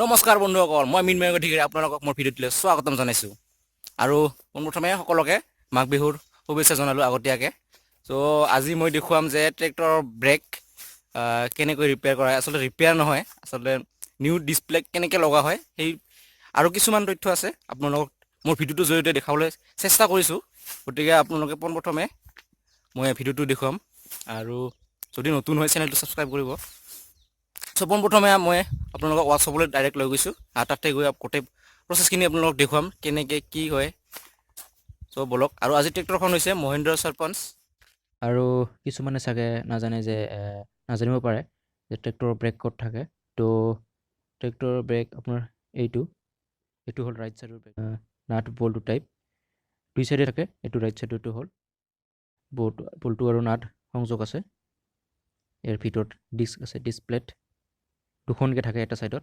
নমস্কাৰ বন্ধুসকল, মই মিনময় গঠিকে আপোনালোকক মোৰ ভিডিঅ'টোলৈ স্বাগতম জনাইছোঁ। আৰু পোনপ্ৰথমে সকলোকে মাঘ বিহুৰ শুভেচ্ছা জনালোঁ আগতীয়াকৈ। চ' আজি মই দেখুৱাম যে ট্ৰেক্টৰৰ ব্ৰেক কেনেকৈ ৰিপেয়াৰ কৰা হয়। আচলতে ৰিপেয়াৰ নহয়, আচলতে নিউ ডিছপ্লে কেনেকৈ লগা হয় সেই আৰু কিছুমান তথ্য আছে আপোনালোকক মোৰ ভিডিঅ'টোৰ জৰিয়তে দেখাবলৈ চেষ্টা কৰিছোঁ। গতিকে আপোনালোকে পোনপ্ৰথমে মই ভিডিঅ'টো দেখুৱাম আৰু যদি নতুন হয় চেনেলটো ছাবস্ক্ৰাইব কৰিব। চ' পোনপ্ৰথমে মই আপোনালোকক ৱাটছআপলৈ ডাইৰেক্ট লৈ গৈছোঁ আৰু তাতে গৈ গোটেই প্ৰচেছখিনি আপোনালোকক দেখুৱাম কেনেকৈ কি হয়। চ' বলক। আৰু আজি ট্ৰেক্টৰখন হৈছে মহেন্দ্ৰ চাৰপঞ্চ। আৰু কিছুমানে চাগে নাজানিব পাৰে যে ট্ৰেক্টৰৰ ব্ৰেক ক'ত থাকে। তো ট্ৰেক্টৰৰ ব্ৰেক আপোনাৰ এইটো হ'ল ৰাইট ছাইডৰ ব্ৰেক, নাট বল্টু টাইপ দুই চাইডে থাকে। এইটো ৰাইট ছাইডৰটো হ'ল বল্টু আৰু নাট সংযোগ আছে। ইয়াৰ ভিতৰত ডিস্ক আছে, ডিস্ক প্লেট দুখনকৈ থাকে এটা ছাইডত।